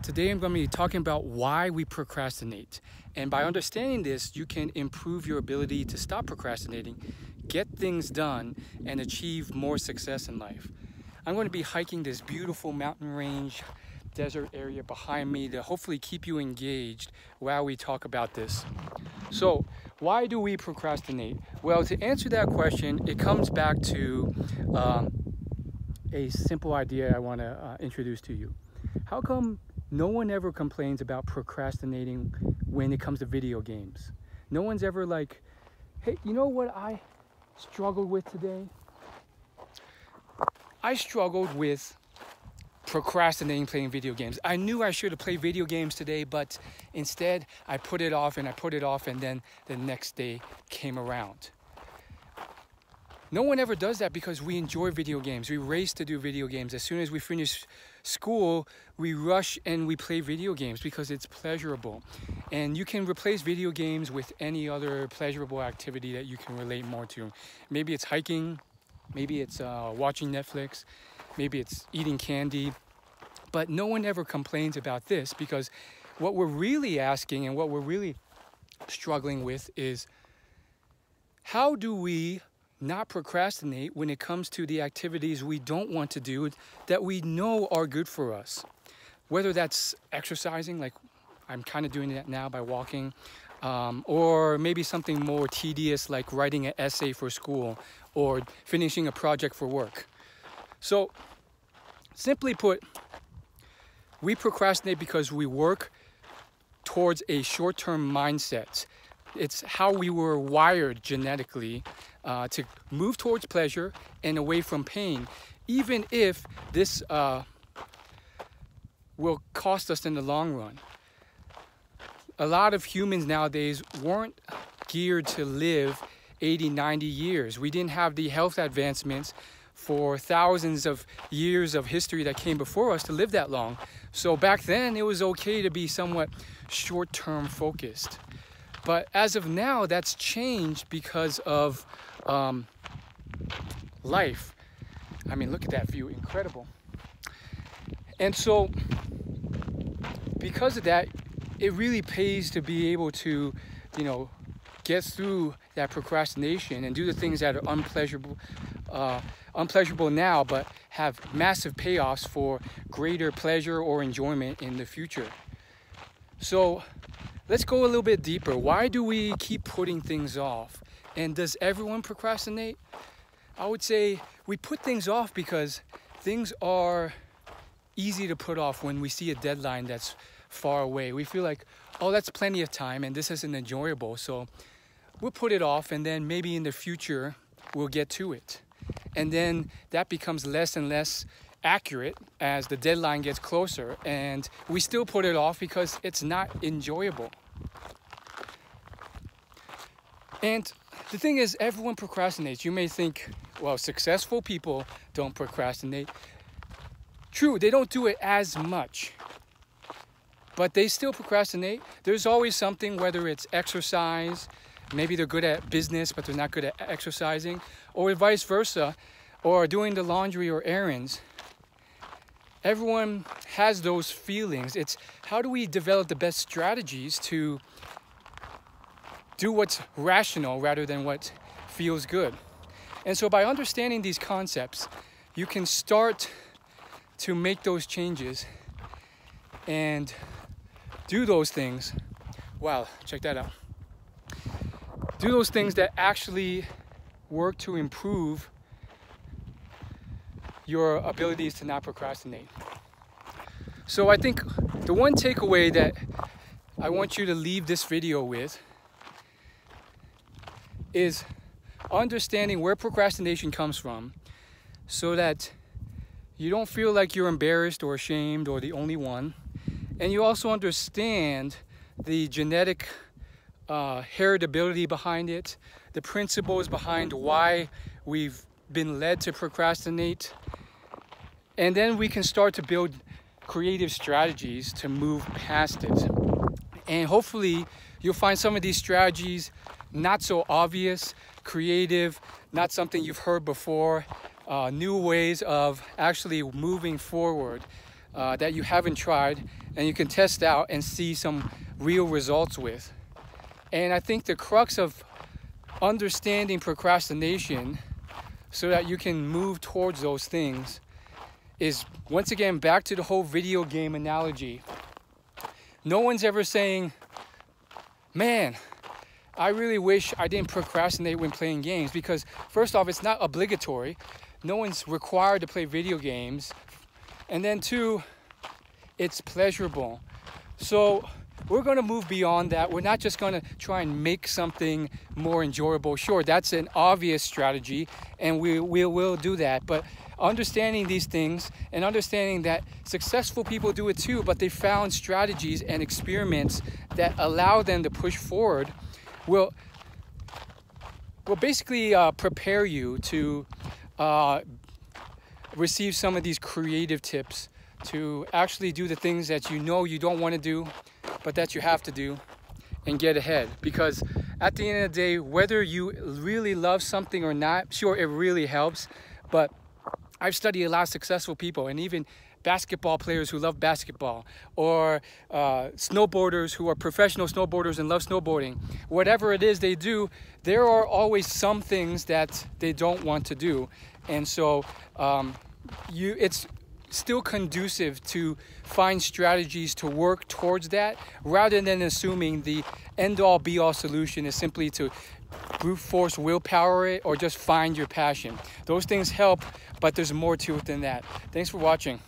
Today I'm going to be talking about why we procrastinate. And by understanding this, you can improve your ability to stop procrastinating, get things done, and achieve more success in life. I'm going to be hiking this beautiful mountain range, desert area behind me to hopefully keep you engaged while we talk about this. So, why do we procrastinate? Well, to answer that question, it comes back to a simple idea I want to introduce to you. How come no one ever complains about procrastinating when it comes to video games? No one's ever like, hey, you know what I struggled with today? I struggled with procrastinating playing video games. I knew I should have played video games today, but instead I put it off, and then the next day came around. No one ever does that because we enjoy video games. We race to do video games. As soon as we finish school, we rush and we play video games because it's pleasurable. And you can replace video games with any other pleasurable activity that you can relate more to. Maybe it's hiking, maybe it's watching Netflix, maybe it's eating candy. But no one ever complains about this, because what we're really asking and what we're really struggling with is, how do we not procrastinate when it comes to the activities we don't want to do that we know are good for us? Whether that's exercising, like I'm kind of doing that now by walking, or maybe something more tedious like writing an essay for school or finishing a project for work. So simply put, we procrastinate because we work towards a short-term mindset. It's how we were wired genetically to move towards pleasure and away from pain, even if this will cost us in the long run. A lot of humans nowadays weren't geared to live 80, 90 years. We didn't have the health advancements for thousands of years of history that came before us to live that long. So back then it was okay to be somewhat short-term focused. But as of now, that's changed because of life. I mean, look at that view, incredible. And so because of that, it really pays to be able to, get through that procrastination and do the things that are unpleasurable now, but have massive payoffs for greater pleasure or enjoyment in the future. So let's go a little bit deeper. Why do we keep putting things off? And does everyone procrastinate? I would say we put things off because things are easy to put off when we see a deadline that's far away. We feel like, oh, that's plenty of time and this isn't enjoyable. So we'll put it off, and then maybe in the future we'll get to it. And then that becomes less and less accurate as the deadline gets closer, and we still put it off because it's not enjoyable. And the thing is, everyone procrastinates. You may think, well, successful people don't procrastinate. True, they don't do it as much, but they still procrastinate. There's always something, whether it's exercise, maybe they're good at business, but they're not good at exercising, or vice versa, or doing the laundry or errands. Everyone has those feelings. It's how do we develop the best strategies to do what's rational rather than what feels good. And so by understanding these concepts, you can start to make those changes and do those things. Wow, check that out. Do those things that actually work to improve your abilities to not procrastinate. So I think the one takeaway that I want you to leave this video with is understanding where procrastination comes from, so that you don't feel like you're embarrassed or ashamed or the only one. And you also understand the genetic heritability behind it, the principles behind why we've been led to procrastinate. And then we can start to build creative strategies to move past it. And hopefully you'll find some of these strategies not so obvious, creative, not something you've heard before, new ways of actually moving forward that you haven't tried and you can test out and see some real results with. And I think the crux of understanding procrastination so that you can move towards those things is, once again, back to the whole video game analogy. No one's ever saying, man, I really wish I didn't procrastinate when playing games, because first off, it's not obligatory. No one's required to play video games. And then two, it's pleasurable. So we're going to move beyond that. We're not just going to try and make something more enjoyable. Sure, that's an obvious strategy, and we will do that. But understanding these things and understanding that successful people do it too, but they found strategies and experiments that allow them to push forward will basically prepare you to receive some of these creative tips to actually do the things that you know you don't want to do, but that you have to do, and get ahead. Because at the end of the day, whether you really love something or not, sure, it really helps. But I've studied a lot of successful people, and even basketball players who love basketball, or snowboarders who are professional snowboarders and love snowboarding. Whatever it is they do, there are always some things that they don't want to do. And so it's still conducive to find strategies to work towards that, rather than assuming the end-all be-all solution is simply to brute force willpower it or just find your passion. Those things help, but there's more to it than that. Thanks for watching.